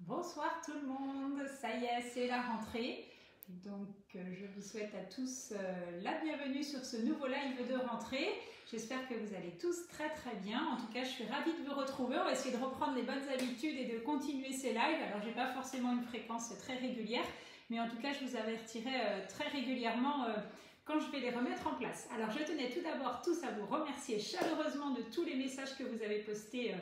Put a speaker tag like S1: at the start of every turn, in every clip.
S1: Bonsoir tout le monde, ça y est, c'est la rentrée. Donc je vous souhaite à tous la bienvenue sur ce nouveau live de rentrée. J'espère que vous allez tous très bien. En tout cas, je suis ravie de vous retrouver. On va essayer de reprendre les bonnes habitudes et de continuer ces lives. Alors, je n'ai pas forcément une fréquence très régulière, mais en tout cas, je vous avertirai très régulièrement quand je vais les remettre en place. Alors, je tenais tout d'abord tous à vous remercier chaleureusement de tous les messages que vous avez postés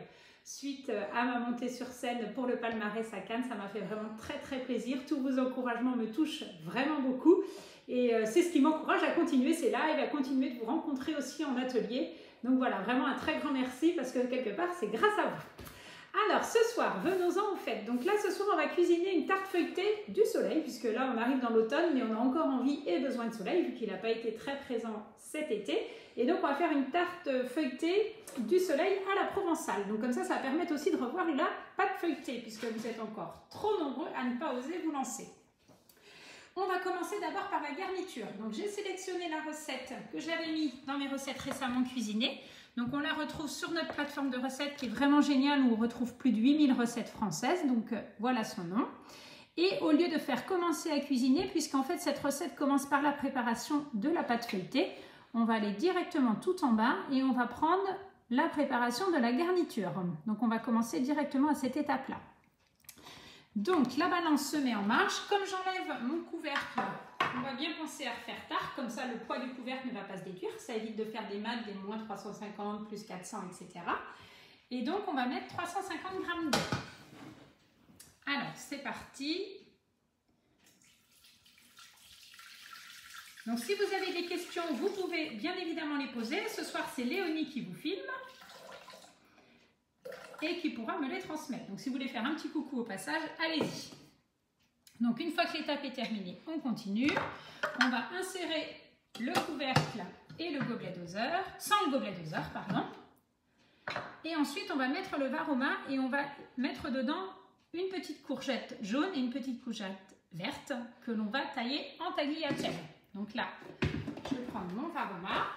S1: suite à ma montée sur scène pour le palmarès à Cannes. Ça m'a fait vraiment très plaisir. Tous vos encouragements me touchent vraiment beaucoup et c'est ce qui m'encourage à continuer ces lives, à continuer de vous rencontrer aussi en atelier. Donc voilà, vraiment un très grand merci parce que quelque part c'est grâce à vous. Alors ce soir, venons-en au fait. Donc là ce soir on va cuisiner une tarte feuilletée du soleil, puisque là on arrive dans l'automne mais on a encore envie et besoin de soleil vu qu'il n'a pas été très présent cet été. Et donc on va faire une tarte feuilletée du soleil à la provençale. Donc comme ça va permettre aussi de revoir la pâte feuilletée, puisque vous êtes encore trop nombreux à ne pas oser vous lancer. On va commencer d'abord par la garniture. Donc j'ai sélectionné la recette que j'avais mis dans mes recettes récemment cuisinées. Donc on la retrouve sur notre plateforme de recettes qui est vraiment géniale, où on retrouve plus de 8000 recettes françaises. Donc voilà son nom. Et au lieu de faire commencer à cuisiner, puisqu'en fait cette recette commence par la préparation de la pâte feuilletée, on va aller directement tout en bas et on va prendre la préparation de la garniture. Donc on va commencer directement à cette étape-là. Donc la balance se met en marche. Comme j'enlève mon couvercle, on va bien penser à refaire tard, comme ça le poids du couvercle ne va pas se déduire. Ça évite de faire des maths, des moins 350, plus 400, etc. Et donc on va mettre 350 g d'eau. Alors c'est parti. Donc si vous avez des questions, vous pouvez bien évidemment les poser. Ce soir c'est Léonie qui vous filme et qui pourra me les transmettre. Donc si vous voulez faire un petit coucou au passage, allez-y. Donc une fois que l'étape est terminée, on continue. On va insérer le couvercle et le gobelet doseur, sans le gobelet doseur, pardon. Et ensuite on va mettre le varoma et on va mettre dedans une petite courgette jaune et une petite courgette verte que l'on va tailler en tagliatelle. Donc là, je vais prendre mon varoma.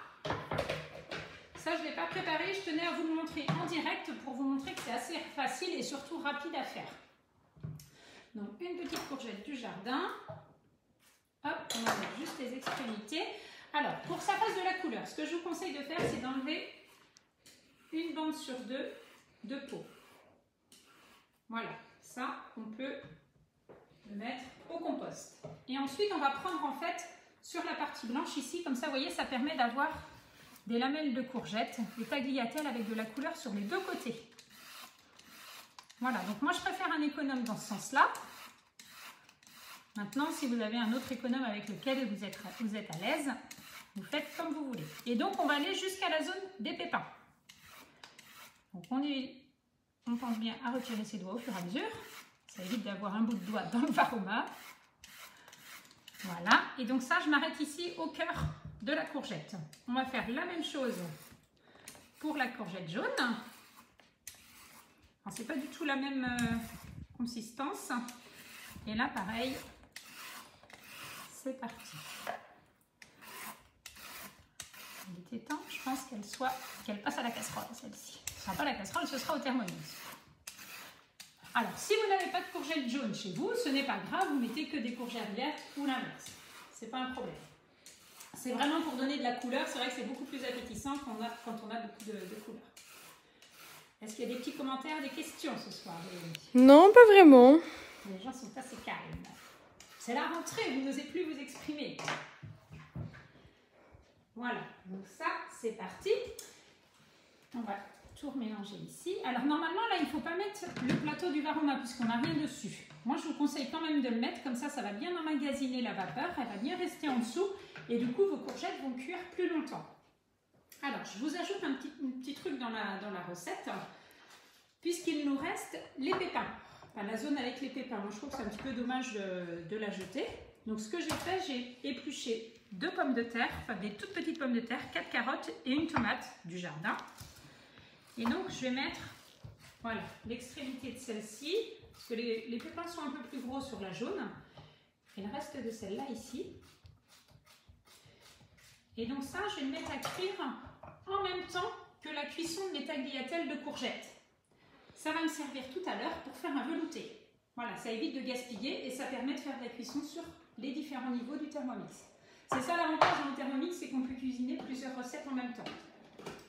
S1: Ça, je ne l'ai pas préparé, je tenais à vous le montrer en direct pour vous montrer que c'est assez facile et surtout rapide à faire. Donc, une petite courgette du jardin. Hop, on va mettre juste les extrémités. Alors, pour que ça fasse de la couleur, ce que je vous conseille de faire, c'est d'enlever une bande sur deux de peau. Voilà, ça, on peut le mettre au compost. Et ensuite, on va prendre en fait sur la partie blanche ici, comme ça, vous voyez, ça permet d'avoir des lamelles de courgettes, des tagliatelles avec de la couleur sur les deux côtés. Voilà, donc moi je préfère un économe dans ce sens-là. Maintenant, si vous avez un autre économe avec lequel vous êtes à l'aise, vous faites comme vous voulez. Et donc on va aller jusqu'à la zone des pépins. Donc on pense bien à retirer ses doigts au fur et à mesure. Ça évite d'avoir un bout de doigt dans le varoma. Voilà, et donc ça je m'arrête ici au cœur de la courgette. On va faire la même chose pour la courgette jaune. Alors c'est pas du tout la même consistance. Et là pareil, c'est parti. Il était temps, je pense qu'elle passe à la casserole celle-ci. Ce ne sera pas la casserole, ce sera au thermomix. Alors si vous n'avez pas de courgette jaune chez vous, ce n'est pas grave, vous mettez que des courgettes vertes ou l'inverse. C'est pas un problème. C'est vraiment pour donner de la couleur. C'est vrai que c'est beaucoup plus appétissant quand on a beaucoup de couleur. Est-ce qu'il y a des petits commentaires, des questions ce soir, Léonie?
S2: Non, pas vraiment.
S1: Les gens sont assez calmes. C'est la rentrée, vous n'osez plus vous exprimer. Voilà, donc ça, c'est parti. On va tout remélanger ici. Alors normalement, là, il ne faut pas mettre le plateau du varoma puisqu'on n'a rien dessus. Moi, je vous conseille quand même de le mettre. Comme ça va bien emmagasiner la vapeur. Elle va bien rester en dessous. Et du coup, vos courgettes vont cuire plus longtemps. Alors, je vous ajoute un petit truc dans la recette, puisqu'il nous reste les pépins. Enfin, la zone avec les pépins. Moi, je trouve que c'est un petit peu dommage de la jeter. Donc, ce que j'ai fait, j'ai épluché 2 pommes de terre, enfin des toutes petites pommes de terre, 4 carottes et une tomate du jardin. Et donc, je vais mettre voilà, l'extrémité de celle-ci, parce que les pépins sont un peu plus gros sur la jaune. Et le reste de celle-là ici. Et donc ça, je vais le mettre à cuire en même temps que la cuisson de mes tagliatelles de courgettes. Ça va me servir tout à l'heure pour faire un velouté. Voilà, ça évite de gaspiller et ça permet de faire de la cuisson sur les différents niveaux du Thermomix. C'est ça l'avantage dans le Thermomix, c'est qu'on peut cuisiner plusieurs recettes en même temps.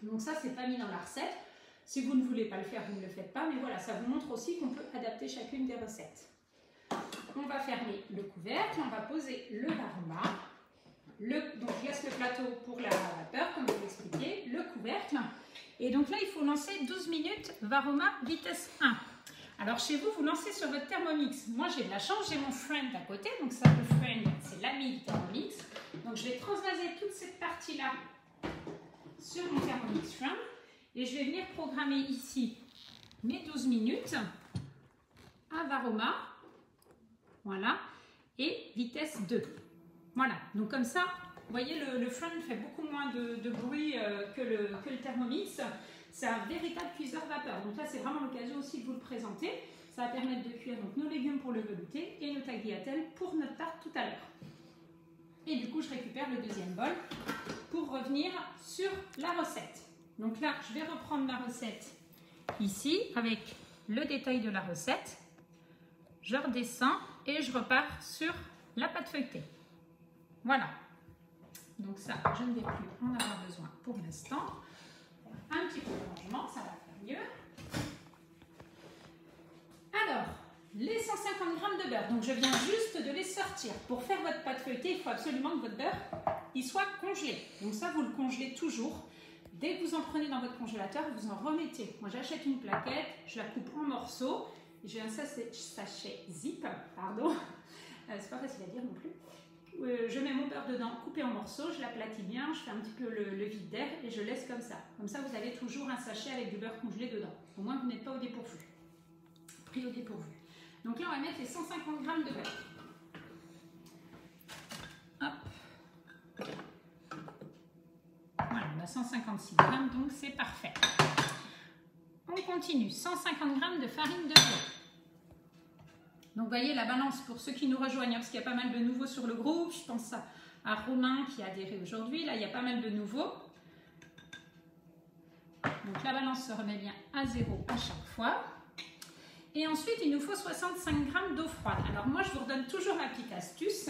S1: Donc ça, c'est pas mis dans la recette. Si vous ne voulez pas le faire, vous ne le faites pas. Mais voilà, ça vous montre aussi qu'on peut adapter chacune des recettes. On va fermer le couvercle, on va poser le Varoma. Donc je laisse le plateau pour la vapeur, comme je vous l'expliquais, le couvercle. Et donc là, il faut lancer 12 minutes Varoma vitesse 1. Alors chez vous, vous lancez sur votre Thermomix. Moi, j'ai de la chance, j'ai mon friend à côté. Donc ça, le friend, c'est l'ami du Thermomix. Donc je vais transvaser toute cette partie-là sur mon Thermomix friend. Et je vais venir programmer ici mes 12 minutes à Varoma. Voilà. Et vitesse 2. Voilà. Donc comme ça, vous voyez, le friend fait beaucoup moins de bruit que le Thermomix. C'est un véritable cuiseur vapeur. Donc là, c'est vraiment l'occasion aussi de vous le présenter. Ça va permettre de cuire donc, nos légumes pour le velouté et nos tagliatelles pour notre tarte tout à l'heure. Et du coup, je récupère le deuxième bol pour revenir sur la recette. Donc là, je vais reprendre la recette ici avec le détail de la recette. Je redescends et je repars sur la pâte feuilletée. Voilà. Donc ça, je ne vais plus en avoir besoin pour l'instant. Un petit peu de rangement, ça va faire mieux. Alors, les 150 g de beurre. Donc je viens juste de les sortir. Pour faire votre pâte feuilletée, il faut absolument que votre beurre il soit congelé. Donc ça, vous le congelez toujours. Dès que vous en prenez dans votre congélateur, vous en remettez. Moi, j'achète une plaquette, je la coupe en morceaux. J'ai un sachet zip, pardon. C'est pas facile à dire non plus. Je mets mon beurre dedans, coupé en morceaux, je l'aplatis bien, je fais un petit peu le vide d'air et je laisse comme ça. Comme ça, vous avez toujours un sachet avec du beurre congelé dedans. Au moins, vous n'êtes pas au dépourvu. Pris au dépourvu. Donc là, on va mettre les 150 g de beurre. Hop. Voilà, on a 156 g, donc c'est parfait. On continue. 150 g de farine de blé. Donc, vous voyez la balance pour ceux qui nous rejoignent, parce qu'il y a pas mal de nouveaux sur le groupe. Je pense à Romain qui a adhéré aujourd'hui. Là, il y a pas mal de nouveaux. Donc, la balance se remet bien à 0 à chaque fois. Et ensuite, il nous faut 65 g d'eau froide. Alors, moi, je vous redonne toujours ma petite astuce.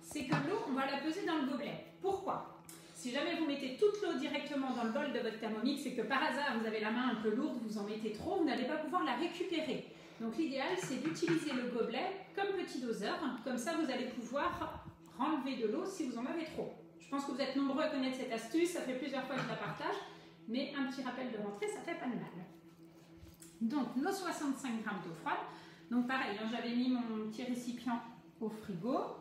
S1: C'est que l'eau, on va la peser dans le gobelet. Pourquoi ? Si jamais vous mettez toute l'eau directement dans le bol de votre Thermomix et que par hasard, vous avez la main un peu lourde, vous en mettez trop, vous n'allez pas pouvoir la récupérer. Donc l'idéal, c'est d'utiliser le gobelet comme petit doseur. Comme ça, vous allez pouvoir renlever de l'eau si vous en avez trop. Je pense que vous êtes nombreux à connaître cette astuce. Ça fait plusieurs fois que je la partage. Mais un petit rappel de rentrée, ça fait pas de mal. Donc, nos 65 g d'eau froide. Donc pareil, hein, j'avais mis mon petit récipient au frigo.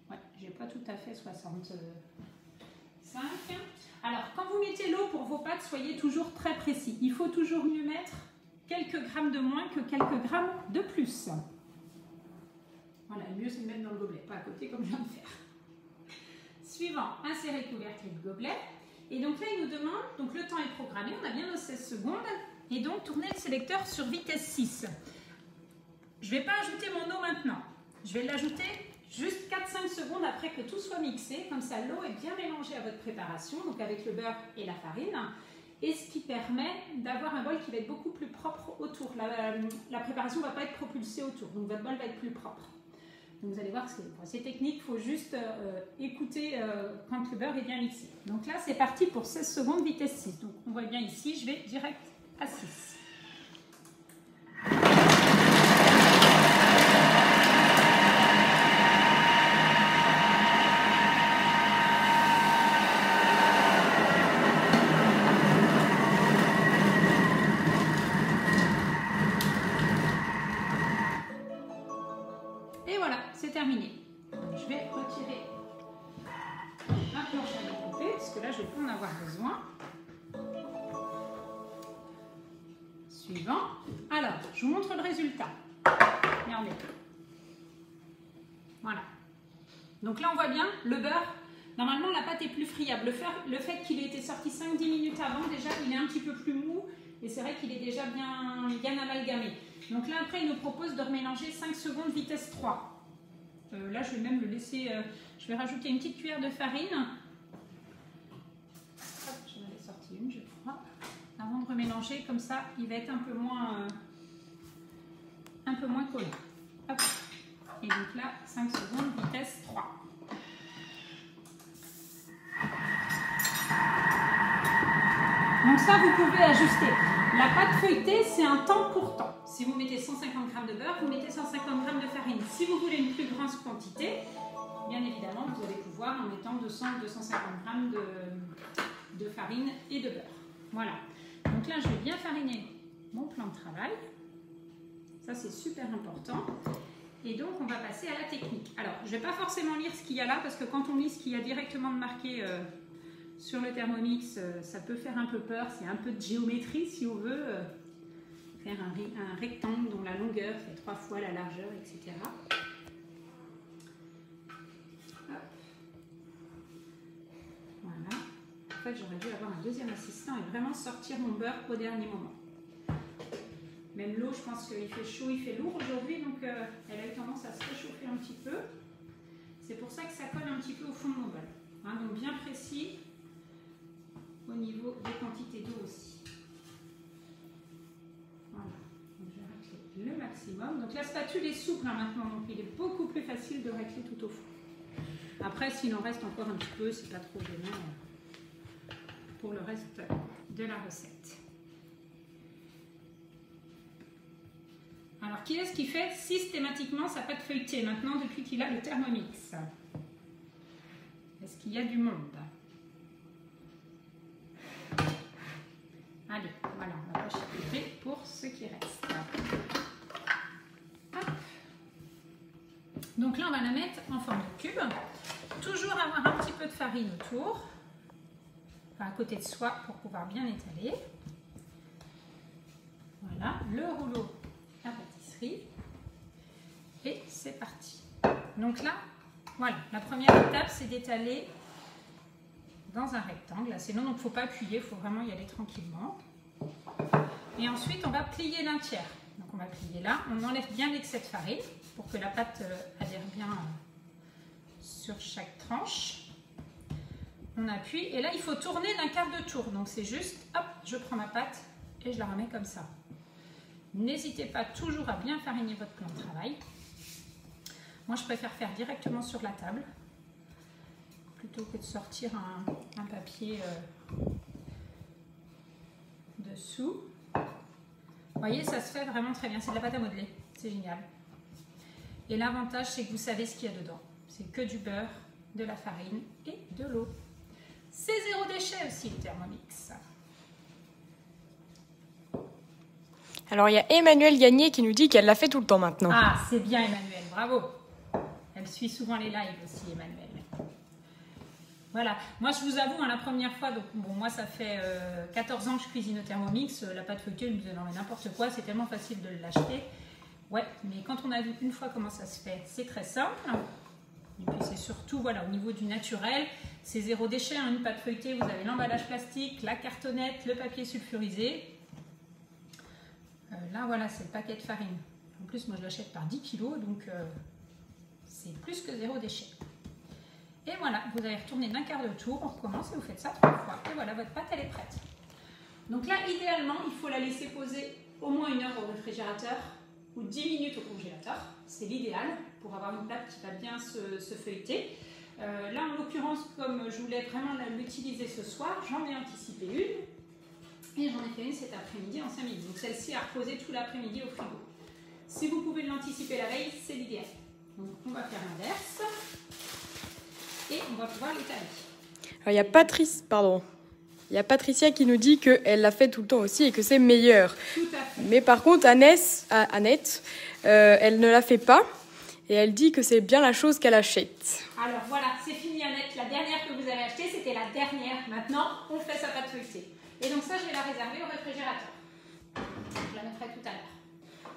S1: Ouais, j'ai pas tout à fait 65. Alors, quand vous mettez l'eau pour vos pâtes, soyez toujours très précis. Il faut toujours mieux mettre quelques grammes de moins que quelques grammes de plus. Voilà, le mieux c'est de mettre dans le gobelet, pas à côté comme je viens de faire. Suivant, insérer le couvercle et le gobelet. Et donc là, il nous demande, donc le temps est programmé, on a bien nos 16 secondes. Et donc, tournez le sélecteur sur vitesse 6. Je ne vais pas ajouter mon eau maintenant. Je vais l'ajouter juste 4-5 secondes après que tout soit mixé. Comme ça, l'eau est bien mélangée à votre préparation, donc avec le beurre et la farine. Et ce qui permet d'avoir un bol qui va être beaucoup plus propre autour. La préparation ne va pas être propulsée autour, donc votre bol va être plus propre. Donc vous allez voir, c'est technique, il faut juste écouter quand le beurre est bien mixé. Donc là, c'est parti pour 16 secondes, vitesse 6. Donc on voit bien ici, je vais direct à 6. Et voilà, c'est terminé. Je vais retirer ma planche à découper, parce que là, je ne vais pas en avoir besoin. Suivant. Alors, je vous montre le résultat. Regardez. Voilà. Donc là, on voit bien le beurre. Normalement, la pâte est plus friable. Le fait qu'il ait été sorti 5-10 minutes avant, déjà, il est un petit peu plus mou. Et c'est vrai qu'il est déjà bien amalgamé. Donc là, après, il nous propose de remélanger 5 secondes vitesse 3. Là, je vais même le laisser... je vais rajouter une petite cuillère de farine. Hop, j'en avais sorti une, je crois. Avant de remélanger, comme ça, il va être un peu moins peu moins collant. Hop. Et donc là, 5 secondes, vitesse 3. Donc ça, vous pouvez ajuster. La pâte feuilletée, c'est un temps pour temps. Si vous mettez 150 g de beurre, vous mettez 150 g de farine. Si vous voulez une plus grande quantité, bien évidemment, vous allez pouvoir en mettant 200-250 g de farine et de beurre. Voilà. Donc là, je vais bien fariner mon plan de travail. Ça, c'est super important. Et donc, on va passer à la technique. Alors, je ne vais pas forcément lire ce qu'il y a là, parce que quand on lit ce qu'il y a directement de marqué sur le Thermomix, ça peut faire un peu peur. C'est un peu de géométrie, si on veut. Faire un rectangle dont la longueur fait 3 fois la largeur, etc. Hop. Voilà. En fait, j'aurais dû avoir un deuxième assistant et vraiment sortir mon beurre au dernier moment. Même l'eau, je pense qu'il fait chaud, il fait lourd aujourd'hui, donc elle a eu tendance à se réchauffer un petit peu. C'est pour ça que ça colle un petit peu au fond de mon bol. Hein, donc bien précis au niveau des quantités d'eau aussi. Voilà, donc je vais racler le maximum. Donc la spatule est souple maintenant, donc il est beaucoup plus facile de racler tout au fond. Après, s'il en reste encore un petit peu, c'est pas trop gênant pour le reste de la recette. Alors, qui est-ce qui fait systématiquement sa pâte feuilletée maintenant depuis qu'il a le Thermomix? Est-ce qu'il y a du monde? Allez, voilà, on va pas chipoter pour ce qui reste. Hop. Donc là, on va la mettre en forme de cube. Toujours avoir un petit peu de farine autour, enfin à côté de soi pour pouvoir bien étaler. Voilà, le rouleau à pâtisserie. Et c'est parti. Donc là, voilà, la première étape, c'est d'étaler dans un rectangle. Sinon, il ne faut pas appuyer, il faut vraiment y aller tranquillement. Et ensuite, on va plier d'un tiers. Donc, on va plier là. On enlève bien l'excès de farine pour que la pâte adhère bien sur chaque tranche. On appuie. Et là, il faut tourner d'un quart de tour. Donc, c'est juste, hop, je prends ma pâte et je la remets comme ça. N'hésitez pas toujours à bien fariner votre plan de travail. Moi, je préfère faire directement sur la table plutôt que de sortir un papier dessous. Vous voyez, ça se fait vraiment très bien. C'est de la pâte à modeler. C'est génial. Et l'avantage, c'est que vous savez ce qu'il y a dedans. C'est que du beurre, de la farine et de l'eau. C'est zéro déchet aussi, le Thermomix.
S2: Alors, il y a Emmanuelle Gagné qui nous dit qu'elle l'a fait tout le temps maintenant.
S1: Ah, c'est bien, Emmanuelle. Bravo. Elle suit souvent les lives aussi, Emmanuelle. Voilà. Moi, je vous avoue, la première fois, donc bon, moi, ça fait 14 ans que je cuisine au Thermomix. La pâte feuilletée, je me disais non, mais n'importe quoi, c'est tellement facile de l'acheter. Ouais, mais quand on a vu une fois comment ça se fait, c'est très simple. Et puis, c'est surtout, voilà, au niveau du naturel, c'est zéro déchet. Hein, une pâte feuilletée, vous avez l'emballage plastique, la cartonnette, le papier sulfurisé. Là, voilà, c'est le paquet de farine. En plus, moi, je l'achète par 10 kg, donc c'est plus que zéro déchet. Et voilà, vous allez retourner d'un quart de tour, on recommence et vous faites ça 3 fois. Et voilà, votre pâte, elle est prête. Donc là, idéalement, il faut la laisser poser au moins 1 heure au réfrigérateur ou 10 minutes au congélateur. C'est l'idéal pour avoir une pâte qui va bien se feuilleter. Là, en l'occurrence, comme je voulais vraiment l'utiliser ce soir, j'en ai anticipé une. Et j'en ai fait une cet après-midi en 5 minutes. Donc celle-ci a reposé tout l'après-midi au frigo. Si vous pouvez l'anticiper la veille, c'est l'idéal. Donc on va faire l'inverse. Et on va pouvoir l'étaler.
S2: Alors, il y a Patricia qui nous dit qu'elle l'a fait tout le temps aussi et que c'est meilleur.
S1: Tout à fait.
S2: Mais par contre, Annette, elle ne la fait pas. Et elle dit que c'est bien la chose qu'elle achète.
S1: Alors voilà, c'est fini Annette. La dernière que vous avez achetée, c'était la dernière. Maintenant, on fait sa pâte feuilletée. Et donc ça, je vais la réserver au réfrigérateur. Je la mettrai tout à l'heure.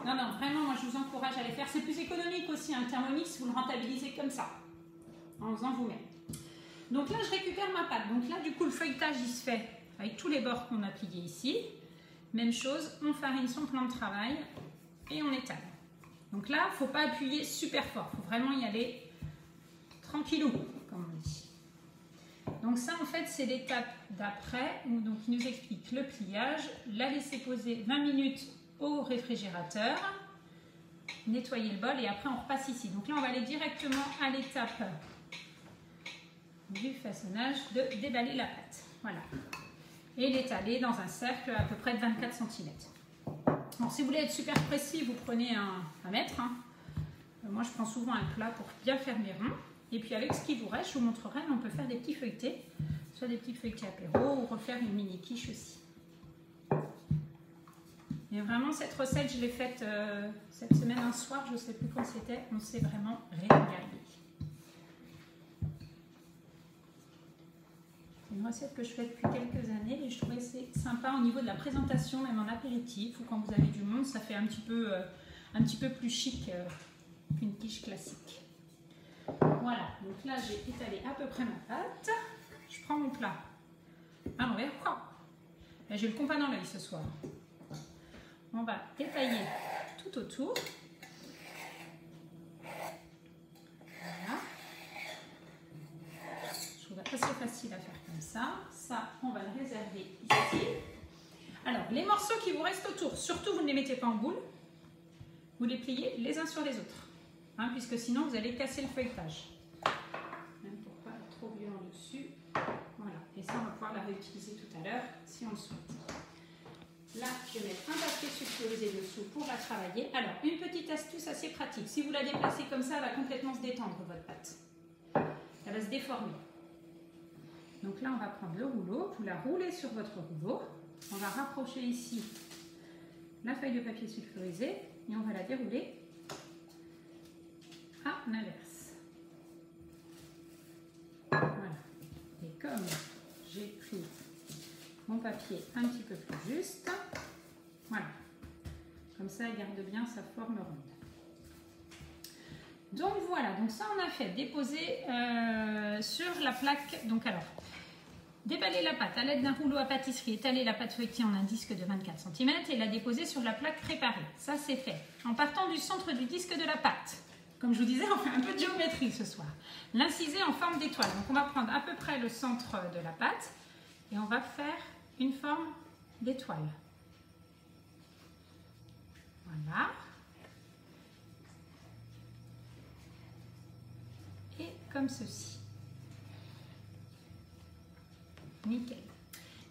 S1: Non, non, vraiment, moi, je vous encourage à les faire. C'est plus économique aussi, un Thermomix, vous le rentabilisez comme ça, en faisant vous-même. Donc là, je récupère ma pâte. Donc là, du coup, le feuilletage, il se fait avec tous les bords qu'on a pliés ici. Même chose, on farine son plan de travail et on étale. Donc là, il ne faut pas appuyer super fort. Il faut vraiment y aller tranquillou, comme on dit. Donc ça, en fait, c'est l'étape d'après. Donc, il nous explique le pliage, la laisser poser 20 minutes au réfrigérateur. nettoyer le bol et après on repasse ici. Donc là on va aller directement à l'étape du façonnage, de déballer la pâte. Voilà. Et l'étaler dans un cercle à peu près de 24 cm. Alors si vous voulez être super précis, vous prenez un mètre. Hein. Moi je prends souvent un plat pour bien faire mes ronds. Et puis avec ce qui vous reste, je vous montrerai, on peut faire des petits feuilletés, soit des petits feuilletés apéro ou refaire une mini quiche aussi. Et vraiment cette recette, je l'ai faite cette semaine un soir, je ne sais plus quand c'était, on s'est vraiment régalé. C'est une recette que je fais depuis quelques années et je trouvais c'est sympa au niveau de la présentation, même en apéritif ou quand vous avez du monde, ça fait un petit peu plus chic qu'une quiche classique. Voilà, donc là j'ai étalé à peu près ma pâte. Je prends mon plat à l'envers. J'ai le compas dans l'œil ce soir. On va détailler tout autour. Voilà. Je trouve assez facile à faire comme ça. Ça, on va le réserver ici. Alors, les morceaux qui vous restent autour, surtout vous ne les mettez pas en boule. Vous les pliez les uns sur les autres. Hein, puisque sinon vous allez casser le feuilletage. Même pour pas être trop violent dessus. Voilà, et ça on va pouvoir la réutiliser tout à l'heure si on le souhaite. Là, je vais mettre un papier sulfurisé dessous pour la travailler. Alors, une petite astuce assez pratique. Si vous la déplacez comme ça, elle va complètement se détendre votre pâte. Elle va se déformer. Donc là, on va prendre le rouleau, vous la roulez sur votre rouleau. On va rapprocher ici la feuille de papier sulfurisé et on va la dérouler à l'inverse. Voilà. Et comme j'ai pris mon papier un petit peu plus juste, voilà. Comme ça, il garde bien sa forme ronde. Donc voilà, donc ça on a fait déposer sur la plaque. Donc alors, déballer la pâte à l'aide d'un rouleau à pâtisserie, étaler la pâte feuilletée en un disque de 24 cm et la déposer sur la plaque préparée. Ça c'est fait. En partant du centre du disque de la pâte. Comme je vous disais, on fait un peu de géométrie ce soir. L'inciser en forme d'étoile. Donc on va prendre à peu près le centre de la pâte et on va faire une forme d'étoile. Voilà. Et comme ceci. Nickel.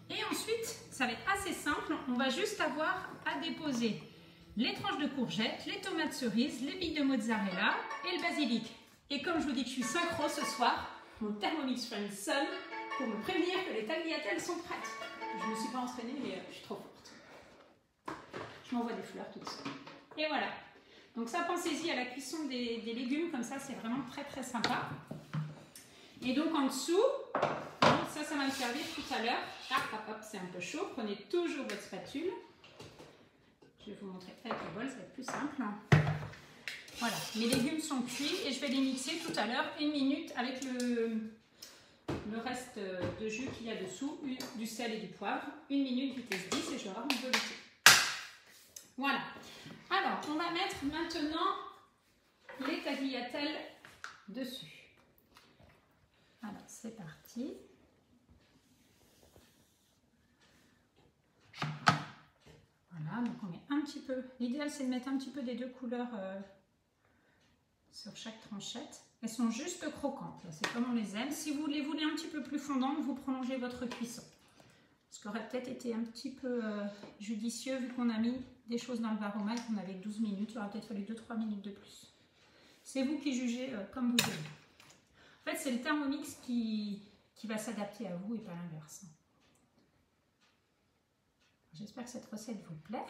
S1: Et ensuite, ça va être assez simple. On va juste avoir à déposer les tranches de courgettes, les tomates cerises, les billes de mozzarella et le basilic. Et comme je vous dis que je suis synchro ce soir, mon Thermomix Friend sonne pour me prévenir que les tagliatelles sont prêtes. Je ne me suis pas entraînée, mais je suis trop forte. Je m'envoie des fleurs toutes seules. Et voilà. Donc ça, pensez-y à la cuisson des légumes, comme ça, c'est vraiment très très sympa. Et donc en dessous, ça va me servir tout à l'heure. C'est un peu chaud. Prenez toujours votre spatule. Je vais vous montrer avec le bol, ça va être plus simple. Voilà, mes légumes sont cuits et je vais les mixer tout à l'heure 1 minute avec le reste de jus qu'il y a dessous, du sel et du poivre. 1 minute vitesse 10 et je vais avoir mon velouté. Voilà. Alors, on va mettre maintenant les tagliatelles dessus. Alors, c'est parti. Voilà, donc on met un petit peu. L'idéal, c'est de mettre un petit peu des deux couleurs sur chaque tranchette. Elles sont juste croquantes, c'est comme on les aime. Si vous les voulez un petit peu plus fondantes, vous prolongez votre cuisson. Ce qui aurait peut-être été un petit peu judicieux vu qu'on a mis des choses dans le varoma et qu'on avait 12 minutes. Il aurait peut-être fallu 2-3 minutes de plus. C'est vous qui jugez comme vous aimez. En fait, c'est le Thermomix qui va s'adapter à vous et pas l'inverse. J'espère que cette recette vous plaît.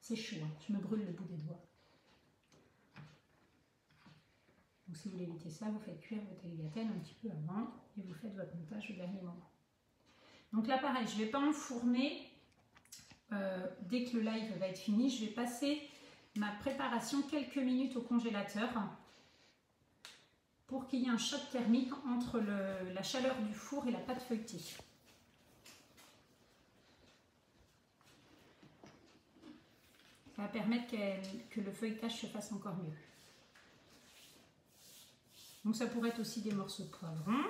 S1: C'est chaud, hein. Je me brûle le bout des doigts. Donc si vous voulez éviter ça, vous faites cuire vos tagliatelles un petit peu avant et vous faites votre montage au dernier moment. Donc là pareil, je ne vais pas enfourner dès que le live va être fini. Je vais passer ma préparation quelques minutes au congélateur pour qu'il y ait un choc thermique entre la chaleur du four et la pâte feuilletée. Ça va permettre que le feuilletage se fasse encore mieux. Donc ça pourrait être aussi des morceaux de poivron.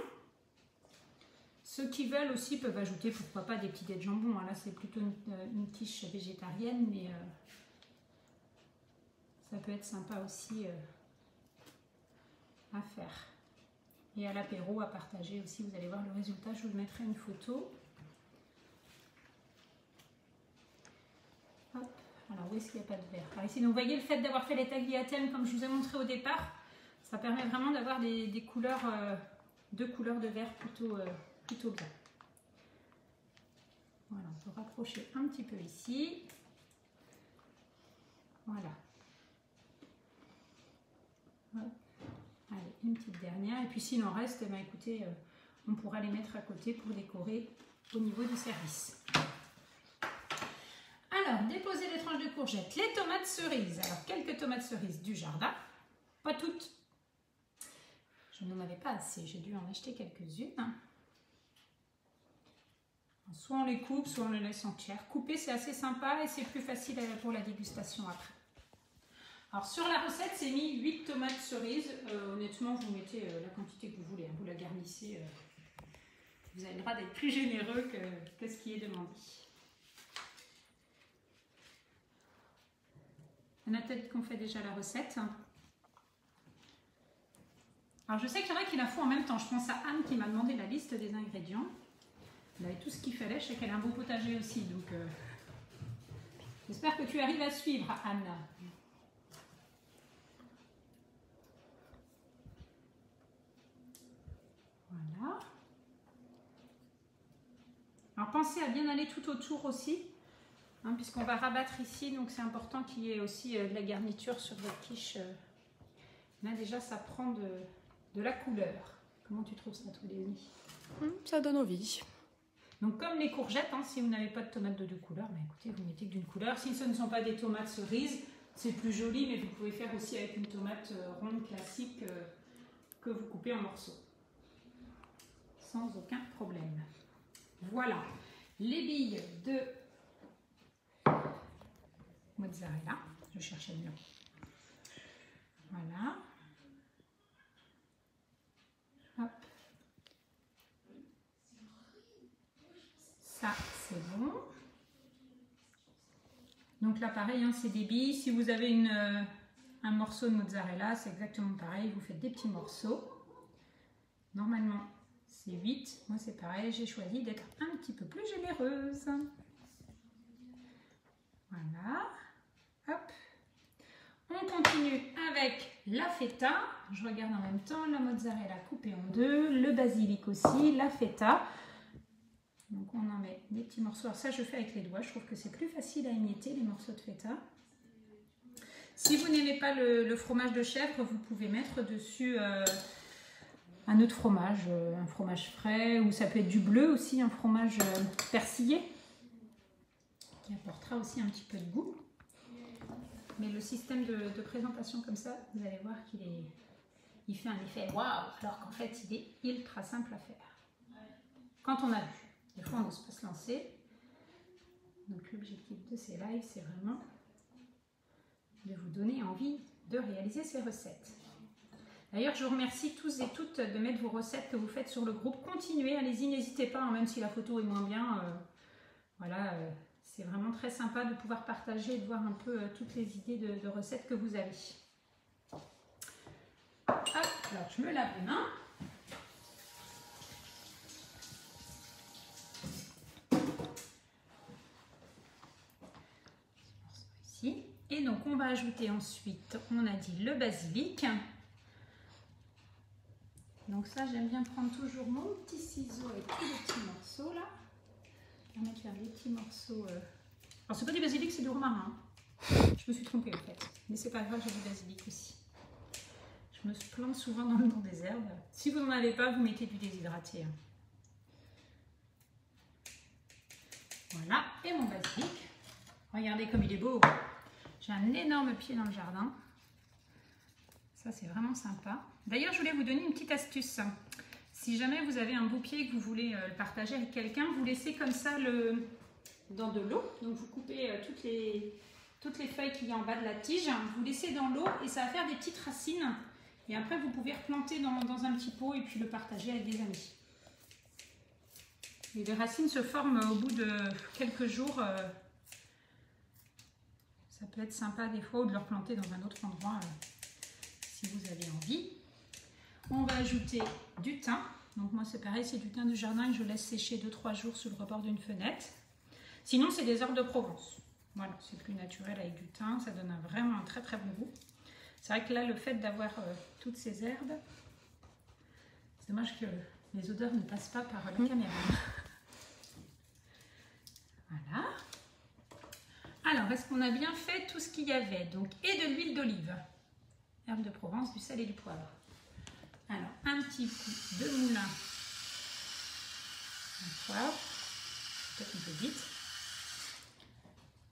S1: Ceux qui veulent aussi peuvent ajouter, pourquoi pas, des petits dés de jambon. Là, c'est plutôt une quiche végétarienne, mais ça peut être sympa aussi à faire. Et à l'apéro, à partager aussi. Vous allez voir le résultat, je vous mettrai une photo. Hop. Alors, où est-ce qu'il n'y a pas de verre? Alors ici, donc, vous voyez le fait d'avoir fait les tagliatelles, comme je vous ai montré au départ, ça permet vraiment d'avoir des couleurs, deux couleurs de verre plutôt bien. Voilà, on peut rapprocher un petit peu ici. Voilà. Hop. Allez, une petite dernière. Et puis s'il en reste, ben, écoutez, on pourra les mettre à côté pour décorer au niveau du service. Alors, déposer les tranches de courgettes. Les tomates cerises. Alors, quelques tomates cerises du jardin. Pas toutes. Je n'en avais pas assez. J'ai dû en acheter quelques-unes. Soit on les coupe, soit on les laisse entières. Couper, c'est assez sympa et c'est plus facile pour la dégustation après. Alors sur la recette, c'est mis 8 tomates cerises. Honnêtement, vous mettez la quantité que vous voulez. Vous la garnissez. Vous avez le droit d'être plus généreux que ce qui est demandé. Il y en a peut-être qu'on fait déjà la recette. Alors je sais qu'il y en a qui la font en même temps. Je pense à Anne qui m'a demandé la liste des ingrédients. Elle avait tout ce qu'il fallait. Je sais qu'elle a un beau potager aussi. Donc j'espère que tu arrives à suivre, Anne. Voilà. Alors pensez à bien aller tout autour aussi. Hein, puisqu'on va rabattre ici. Donc c'est important qu'il y ait aussi de la garniture sur votre quiche. Là déjà ça prend de la couleur. Comment tu trouves ça, toi, Léonie?
S2: Ça donne envie.
S1: Donc comme les courgettes, hein, si vous n'avez pas de tomates de deux couleurs, bah, écoutez, vous mettez que d'une couleur. Si ce ne sont pas des tomates cerises, c'est plus joli, mais vous pouvez faire aussi avec une tomate ronde classique que vous coupez en morceaux. Sans aucun problème. Voilà, les billes de mozzarella. Je cherchais le nom. Voilà. Hop. Ça, c'est bon. Donc là, pareil, hein, c'est des billes. Si vous avez un morceau de mozzarella, c'est exactement pareil. Vous faites des petits morceaux. Normalement, c'est 8. Moi, c'est pareil. J'ai choisi d'être un petit peu plus généreuse. Voilà. Hop. On continue avec la feta. Je regarde en même temps la mozzarella coupée en deux, le basilic aussi, la feta. Donc on en met des petits morceaux. Alors ça je fais avec les doigts, je trouve que c'est plus facile à émietter les morceaux de feta. Si vous n'aimez pas le fromage de chèvre, vous pouvez mettre dessus un autre fromage, un fromage frais, ou ça peut être du bleu aussi, un fromage persillé, qui apportera aussi un petit peu de goût. Mais le système de présentation comme ça, vous allez voir qu'il fait un effet waouh, alors qu'en fait il est ultra simple à faire. Quand on a vu. Des fois, on n'ose pas se lancer. Donc, l'objectif de ces lives, c'est vraiment de vous donner envie de réaliser ces recettes. D'ailleurs, je vous remercie tous et toutes de mettre vos recettes que vous faites sur le groupe. Continuez, allez-y, n'hésitez pas, hein, même si la photo est moins bien. Voilà, c'est vraiment très sympa de pouvoir partager et de voir un peu toutes les idées de recettes que vous avez. Hop, alors, je me lave les mains. Et donc on va ajouter ensuite, on a dit le basilic. Donc ça j'aime bien prendre toujours mon petit ciseau avec tous les petits morceaux là. On va faire des petits morceaux. Alors c'est pas du basilic, c'est du romarin. Je me suis trompée en fait. Mais c'est pas grave, j'ai du basilic aussi. Je me plante souvent dans le nom des herbes. Si vous n'en avez pas, vous mettez du déshydraté. Voilà, et mon basilic. Regardez comme il est beau. J'ai un énorme pied dans le jardin. Ça, c'est vraiment sympa. D'ailleurs, je voulais vous donner une petite astuce. Si jamais vous avez un beau pied et que vous voulez le partager avec quelqu'un, vous laissez comme ça dans de l'eau. Donc, vous coupez toutes les feuilles qu'il y a en bas de la tige. Vous laissez dans l'eau et ça va faire des petites racines. Et après, vous pouvez replanter dans un petit pot et puis le partager avec des amis. Et les racines se forment au bout de quelques jours. Ça peut être sympa des fois, ou de le replanter dans un autre endroit si vous avez envie. On va ajouter du thym. Donc moi c'est pareil, c'est du thym de jardin et je laisse sécher 2-3 jours sur le rebord d'une fenêtre. Sinon c'est des herbes de Provence. Voilà, c'est plus naturel avec du thym, ça donne vraiment un très très bon goût. C'est vrai que là le fait d'avoir toutes ces herbes, c'est dommage que les odeurs ne passent pas par la caméra. Voilà. Alors, est-ce qu'on a bien fait tout ce qu'il y avait? Donc, et de l'huile d'olive, herbe de Provence, du sel et du poivre. Alors, un petit coup de moulin à poivre, peut-être un peu vite.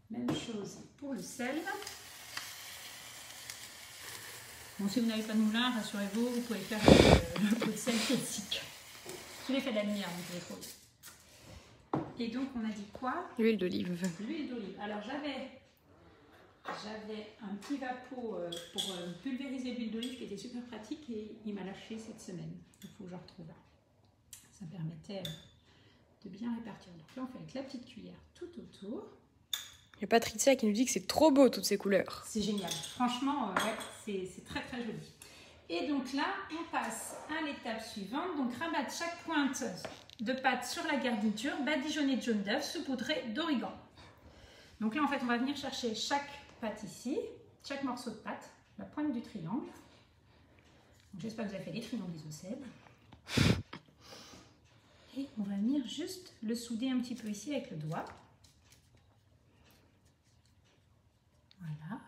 S1: Même chose pour le sel. Bon, si vous n'avez pas de moulin, rassurez-vous, vous pouvez faire le pot de sel classique. Je l'ai fait de la lumière, donc il est trop. Et donc, on a dit quoi?
S2: L'huile d'olive.
S1: L'huile d'olive. Alors, j'avais un petit vapeau pour pulvériser l'huile d'olive qui était super pratique et il m'a lâché cette semaine. Il faut que je retrouve. Ça permettait de bien répartir. Donc là, on fait avec la petite cuillère tout autour.
S2: Il y a Patricia qui nous dit que c'est trop beau toutes ces couleurs.
S1: C'est génial. Franchement, ouais, c'est très très joli. Et donc là, on passe à l'étape suivante. Donc, rabattre chaque pointe de pâte sur la garniture, badigeonner de jaune d'œuf, saupoudrer d'origan. Donc là, en fait, on va venir chercher chaque pâte ici, chaque morceau de pâte, la pointe du triangle. J'espère que vous avez fait des triangles isocèles. Et on va venir juste le souder un petit peu ici avec le doigt. Voilà.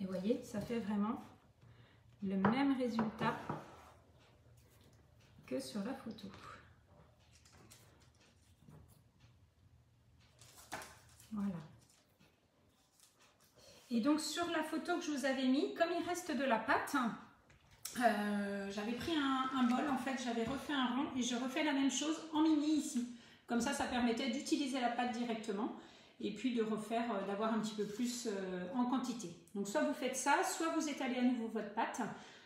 S1: Et vous voyez, ça fait vraiment le même résultat que sur la photo. Voilà. Et donc sur la photo que je vous avais mis, comme il reste de la pâte, j'avais pris un bol, en fait, j'avais refait un rond et je refais la même chose en mini ici. Comme ça permettait d'utiliser la pâte directement et puis de refaire, d'avoir un petit peu plus en quantité. Donc soit vous faites ça, soit vous étalez à nouveau votre pâte.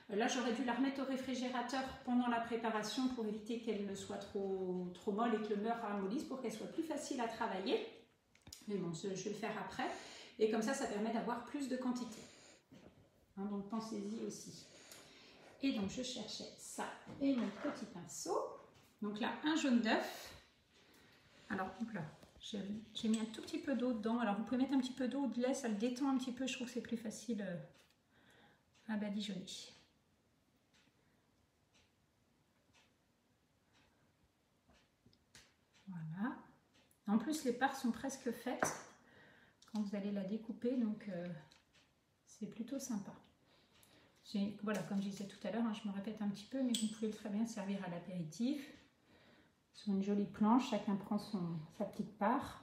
S1: Là, j'aurais dû la remettre au réfrigérateur pendant la préparation pour éviter qu'elle ne soit trop molle et que le beurre ramollisse pour qu'elle soit plus facile à travailler. Mais bon, je vais le faire après. Et comme ça permet d'avoir plus de quantité. Hein, donc pensez-y aussi. Et donc je cherchais ça et mon petit pinceau. Donc là, un jaune d'œuf. Alors, hop là, j'ai mis un tout petit peu d'eau dedans. Alors vous pouvez mettre un petit peu d'eau ou de lait, ça le détend un petit peu. Je trouve que c'est plus facile à badigeonner. Voilà. En plus, les parts sont presque faites quand vous allez la découper, donc c'est plutôt sympa. Voilà, comme je disais tout à l'heure, hein, je me répète un petit peu, mais vous pouvez très bien servir à l'apéritif. Sur une jolie planche, chacun prend sa petite part.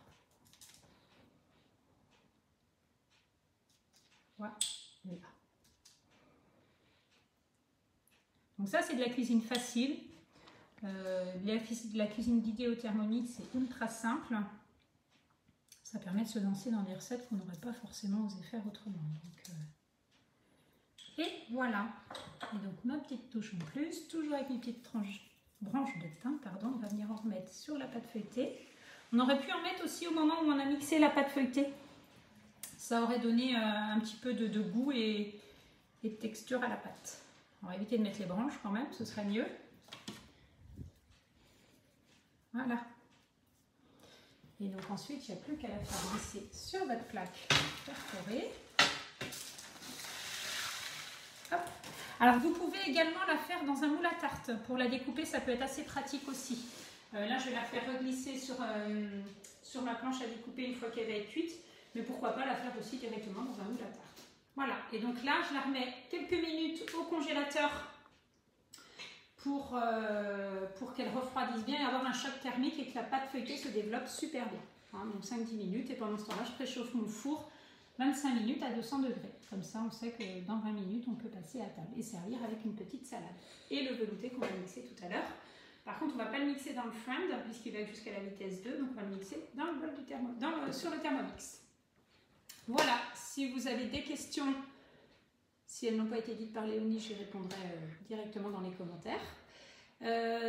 S1: Voilà. Donc ça, c'est de la cuisine facile. La cuisine guidée au Thermomix, c'est ultra simple. Ça permet de se lancer dans des recettes qu'on n'aurait pas forcément osé faire autrement. Donc, et voilà. Et donc ma petite touche en plus, toujours avec une petite branche de thym, pardon, on va venir en remettre sur la pâte feuilletée. On aurait pu en mettre aussi au moment où on a mixé la pâte feuilletée. Ça aurait donné un petit peu de goût et de texture à la pâte. On va éviter de mettre les branches quand même, ce serait mieux. Voilà. Et donc ensuite, il n'y a plus qu'à la faire glisser sur votre plaque perforée. Hop. Alors vous pouvez également la faire dans un moule à tarte. Pour la découper, ça peut être assez pratique aussi. Là, je vais la faire reglisser sur ma planche à découper une fois qu'elle va être cuite. Mais pourquoi pas la faire aussi directement dans un moule à tarte. Voilà. Et donc là, je la remets quelques minutes au congélateur pour qu'elle refroidisse bien et avoir un choc thermique et que la pâte feuilletée se développe super bien. Hein, donc 5-10 minutes et pendant ce temps-là, je préchauffe mon four 25 minutes à 200 degrés. Comme ça, on sait que dans 20 minutes, on peut passer à table et servir avec une petite salade. Et le velouté qu'on va mixer tout à l'heure. Par contre, on ne va pas le mixer dans le friend puisqu'il va jusqu'à la vitesse 2, donc on va le mixer dans le bol sur le Thermomix. Voilà, si vous avez des questions, si elles n'ont pas été dites par Léonie, je répondrai directement dans les commentaires.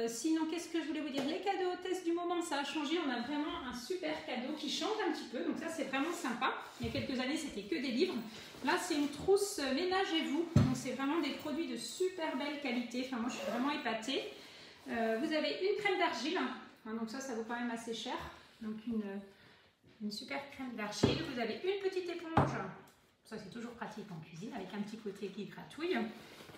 S1: Sinon, qu'est-ce que je voulais vous dire? Les cadeaux hôtesses du moment, ça a changé. On a vraiment un super cadeau qui change un petit peu. Donc ça, c'est vraiment sympa. Il y a quelques années, c'était que des livres. Là, c'est une trousse ménagez-vous. Donc c'est vraiment des produits de super belle qualité. Enfin, moi, je suis vraiment épatée. Vous avez une crème d'argile. Donc ça vaut quand même assez cher. Donc une super crème d'argile. Vous avez une petite éponge. Ça, c'est toujours pratique en cuisine avec un petit côté qui gratouille.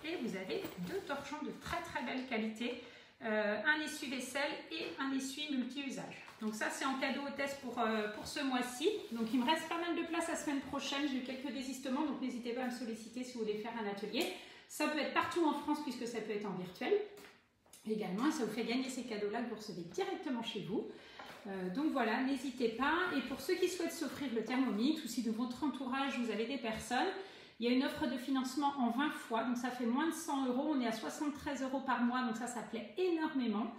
S1: Et vous avez 2 torchons de très très belle qualité, un essuie-vaisselle et un essuie multi-usage. Donc ça, c'est en cadeau hôtesse pour ce mois-ci. Donc il me reste pas mal de place la semaine prochaine. J'ai eu quelques désistements, donc n'hésitez pas à me solliciter si vous voulez faire un atelier. Ça peut être partout en France puisque ça peut être en virtuel également. Et ça vous fait gagner ces cadeaux-là que vous recevez directement chez vous. Donc voilà, n'hésitez pas. Et pour ceux qui souhaitent s'offrir le Thermomix ou si de votre entourage vous avez des personnes, il y a une offre de financement en 20 fois, donc ça fait moins de 100 €. On est à 73 € par mois, donc ça plaît énormément.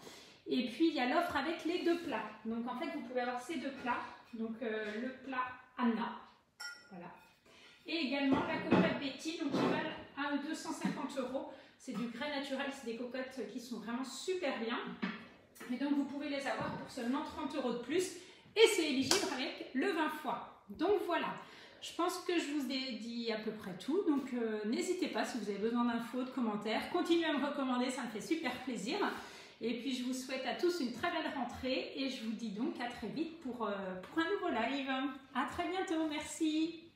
S1: Et puis il y a l'offre avec les 2 plats. Donc en fait, vous pouvez avoir ces 2 plats. Donc le plat Anna, voilà. Et également la cocotte Betty, donc qui valent 1 ou 250 €. C'est du grès naturel, c'est des cocottes qui sont vraiment super bien. Et donc vous pouvez les avoir pour seulement 30 € de plus. Et c'est éligible avec le 20 fois. Donc voilà. Je pense que je vous ai dit à peu près tout, donc n'hésitez pas si vous avez besoin d'infos, de commentaires, continuez à me recommander, ça me fait super plaisir. Et puis je vous souhaite à tous une très belle rentrée et je vous dis donc à très vite pour un nouveau live. À très bientôt, merci.